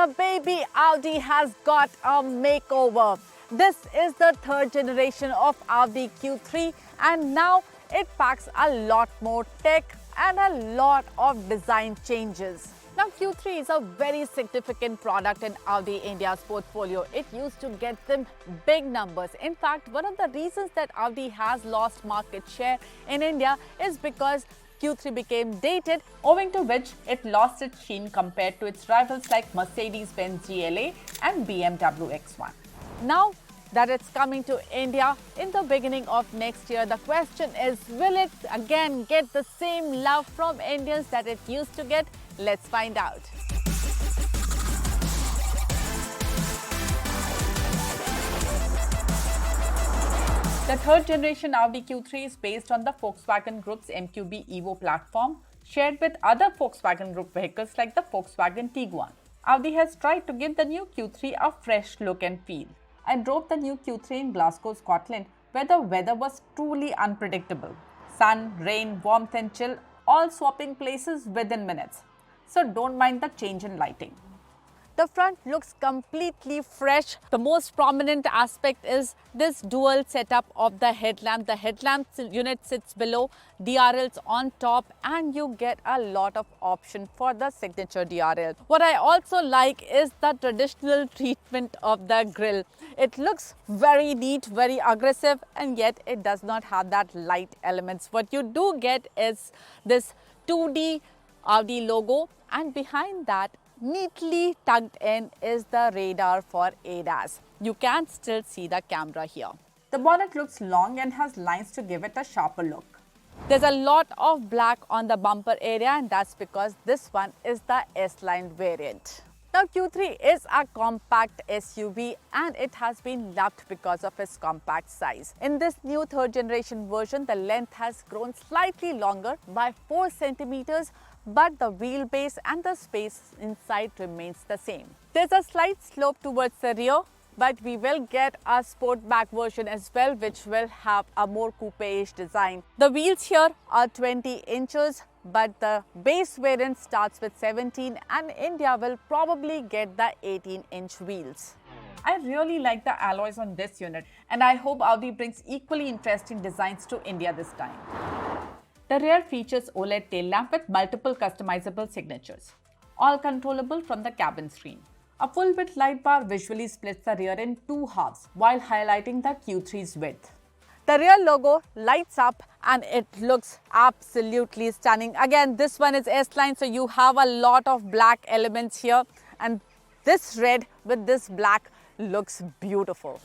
The baby Audi has got a makeover. This is the third generation of Audi Q3 and now it packs a lot more tech and a lot of design changes. Now Q3 is a very significant product in Audi India's portfolio. It used to get them big numbers. In fact, one of the reasons that Audi has lost market share in India is because Q3 became dated, owing to which it lost its sheen compared to its rivals like Mercedes-Benz GLA and BMW X1. Now that it's coming to India in the beginning of next year, the question is, will it again get the same love from Indians that it used to get? Let's find out. The third generation Audi Q3 is based on the Volkswagen Group's MQB Evo platform, shared with other Volkswagen Group vehicles like the Volkswagen Tiguan. Audi has tried to give the new Q3 a fresh look and feel. I drove the new Q3 in Glasgow, Scotland, where the weather was truly unpredictable. Sun, rain, warmth and chill, all swapping places within minutes. So don't mind the change in lighting. The front looks completely fresh. The most prominent aspect is this dual setup of the headlamp. The headlamp unit sits below, DRLs on top, and you get a lot of option for the signature DRL. What I also like is the traditional treatment of the grille. It looks very neat, very aggressive, and yet it does not have that light elements. What you do get is this 2D Audi logo, and behind that, neatly tucked in is the radar for ADAS. You can still see the camera here. The bonnet looks long and has lines to give it a sharper look. There's a lot of black on the bumper area, and that's because this one is the S-Line variant. Now Q3 is a compact SUV and it has been loved because of its compact size. In this new third generation version, the length has grown slightly longer by 4 centimeters, but the wheelbase and the space inside remains the same. There's a slight slope towards the rear, but we will get a sportback version as well, which will have a more coupe-ish design. The wheels here are 20 inches, but the base variant starts with 17 and India will probably get the 18-inch wheels. I really like the alloys on this unit and I hope Audi brings equally interesting designs to India this time. The rear features OLED tail lamp with multiple customizable signatures, all controllable from the cabin screen. A full-width light bar visually splits the rear in 2 halves while highlighting the Q3's width. The rear logo lights up and it looks absolutely stunning. Again, this one is S-Line, so you have a lot of black elements here, and this red with this black looks beautiful.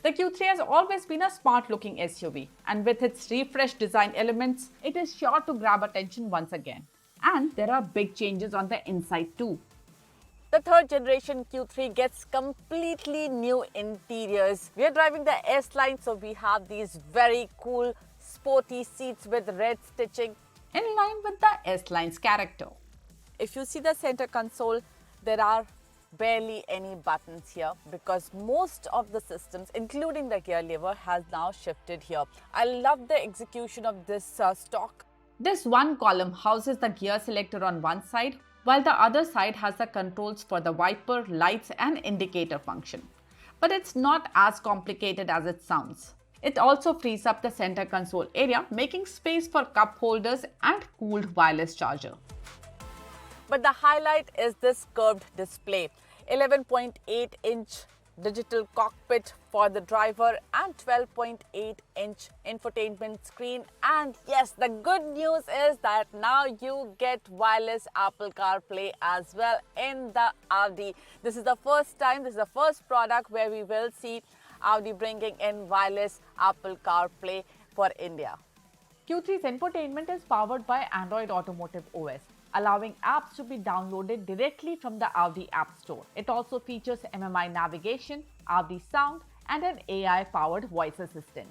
The Q3 has always been a smart-looking SUV, and with its refreshed design elements, it is sure to grab attention once again. And there are big changes on the inside too. The third generation Q3 gets completely new interiors. We are driving the S-Line, so we have these very cool, sporty seats with red stitching in line with the S-Line's character. If you see the center console, there are barely any buttons here because most of the systems, including the gear lever, has now shifted here. I love the execution of this stock. This one column houses the gear selector on one side, while the other side has the controls for the wiper, lights and indicator function. But it's not as complicated as it sounds. It also frees up the center console area, making space for cup holders and cooled wireless charger. But the highlight is this curved display. 11.8-inch digital cockpit for the driver and 12.8-inch infotainment screen. And yes, the good news is that now you get wireless Apple CarPlay as well in the Audi. This is the first time, this is the first product where we will see Audi bringing in wireless Apple CarPlay for India. Q3's infotainment is powered by Android Automotive OS, allowing apps to be downloaded directly from the Audi App Store. It also features MMI navigation, Audi Sound, and an AI-powered voice assistant.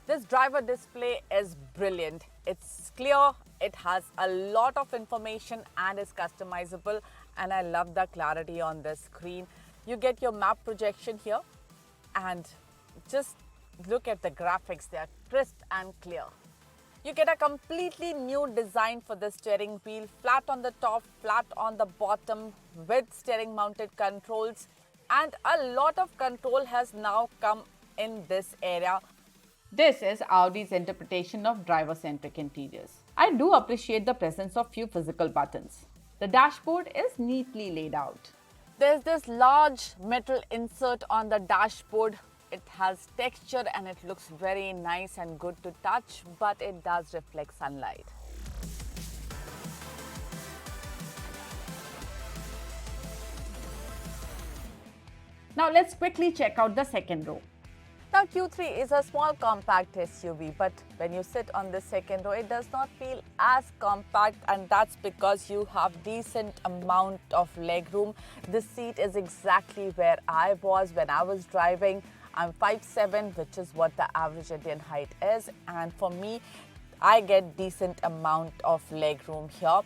This driver display is brilliant. It's clear, it has a lot of information and is customizable, and I love the clarity on this screen. You get your map projection here, and just look at the graphics, they are crisp and clear. You get a completely new design for the steering wheel, flat on the top, flat on the bottom with steering mounted controls, and a lot of control has now come in this area. This is Audi's interpretation of driver-centric interiors. I do appreciate the presence of few physical buttons. The dashboard is neatly laid out. There's this large metal insert on the dashboard. It has texture and it looks very nice and good to touch, but it does reflect sunlight. Now let's quickly check out the second row. Now Q3 is a small compact SUV, but when you sit on the second row, it does not feel as compact, and that's because you have decent amount of legroom. This seat is exactly where I was when I was driving. I'm 5'7", which is what the average Indian height is, and for me, I get decent amount of legroom here.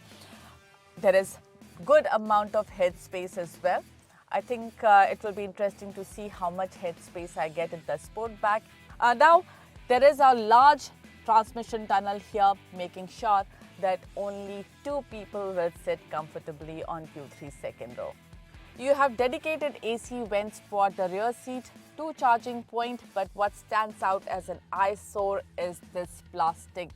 There is good amount of head space as well. I think it will be interesting to see how much head space I get in the Sportback. Now, there is a large transmission tunnel here, making sure that only 2 people will sit comfortably on Q3's second row. You have dedicated AC vents for the rear seat, 2 charging points, but what stands out as an eyesore is this plastic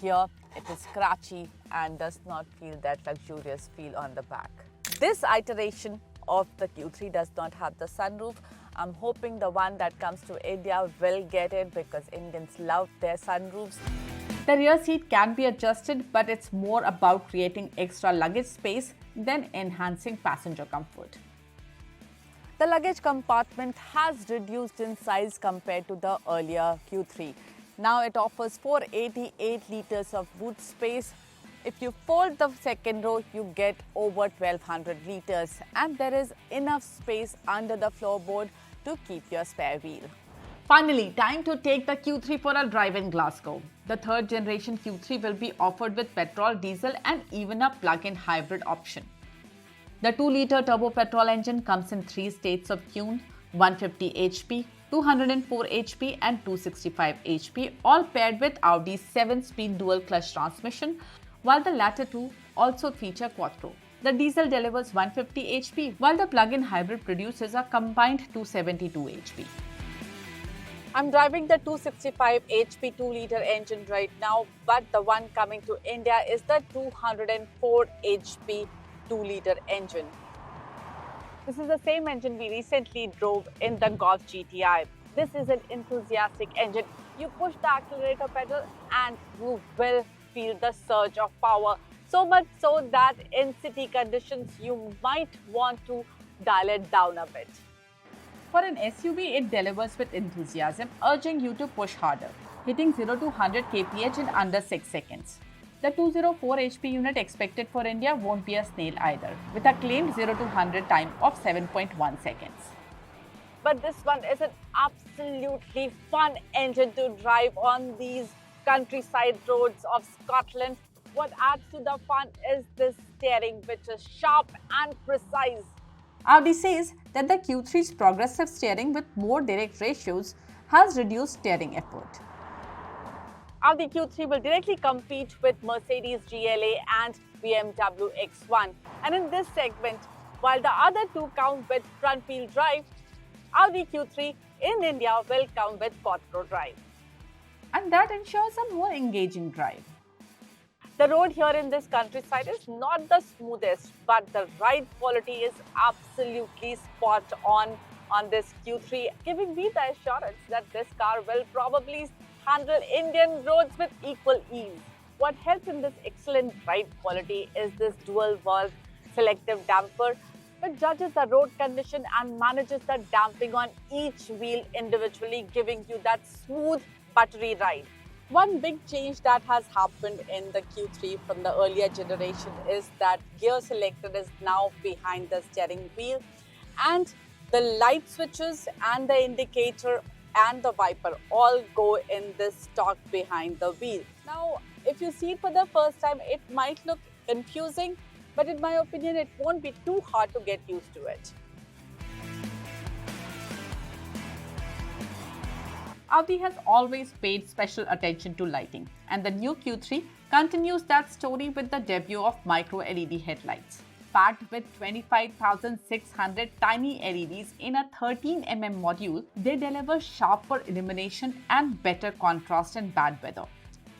here. It is scratchy and does not feel that luxurious feel on the back. This iteration of the Q3 does not have the sunroof. I'm hoping the one that comes to India will get it because Indians love their sunroofs. The rear seat can be adjusted, but it's more about creating extra luggage space than enhancing passenger comfort. The luggage compartment has reduced in size compared to the earlier Q3. Now it offers 488 liters of boot space. If you fold the second row, you get over 1200 liters, and there is enough space under the floorboard to keep your spare wheel. Finally, time to take the Q3 for a drive in Glasgow. The third generation Q3 will be offered with petrol, diesel and even a plug-in hybrid option. The 2-liter turbo petrol engine comes in 3 states of tune: 150 HP, 204 HP and 265 HP, all paired with Audi's 7-speed dual-clutch transmission, while the latter two also feature quattro. The diesel delivers 150 HP, while the plug-in hybrid produces a combined 272 HP. I'm driving the 265 HP 2-liter engine right now, but the one coming to India is the 204 HP 2-liter engine. This is the same engine we recently drove in the Golf GTI. This is an enthusiastic engine. You push the accelerator pedal and you will feel the surge of power. So much so that in city conditions, you might want to dial it down a bit. For an SUV, it delivers with enthusiasm, urging you to push harder, hitting 0 to 100 kph in under 6 seconds. The 204 HP unit expected for India won't be a snail either, with a claimed 0 to 100 time of 7.1 seconds. But this one is an absolutely fun engine to drive on these countryside roads of Scotland. What adds to the fun is this steering, which is sharp and precise. Audi says that the Q3's progressive steering with more direct ratios has reduced steering effort. Audi Q3 will directly compete with Mercedes GLA and BMW X1. And in this segment, while the other two come with front-wheel drive, Audi Q3 in India will come with quattro drive. And that ensures a more engaging drive. The road here in this countryside is not the smoothest, but the ride quality is absolutely spot on this Q3, giving me the assurance that this car will probably handle Indian roads with equal ease. What helps in this excellent ride quality is this dual-valve selective damper, which judges the road condition and manages the damping on each wheel individually, giving you that smooth, buttery ride. One big change that has happened in the Q3 from the earlier generation is that gear selector is now behind the steering wheel, and the light switches and the indicator and the wiper all go in this stock behind the wheel. Now, if you see it for the first time, it might look confusing, but in my opinion, it won't be too hard to get used to it. Audi has always paid special attention to lighting, and the new Q3 continues that story with the debut of micro LED headlights. Packed with 25,600 tiny LEDs in a 13 module, they deliver sharper illumination and better contrast in bad weather.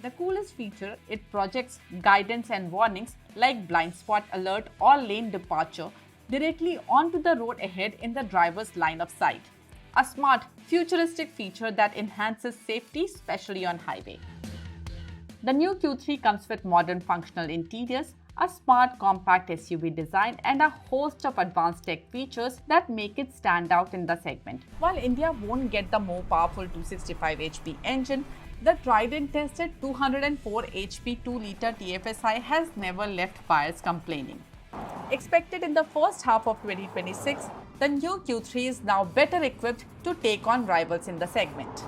The coolest feature, it projects guidance and warnings like blind spot alert or lane departure directly onto the road ahead in the driver's line of sight. A smart, futuristic feature that enhances safety, especially on highway. The new Q3 comes with modern functional interiors, a smart compact SUV design, and a host of advanced tech features that make it stand out in the segment. While India won't get the more powerful 265 HP engine, the tried and tested 204 HP 2-liter TFSI has never left buyers complaining. Expected in the first half of 2026, the new Q3 is now better equipped to take on rivals in the segment.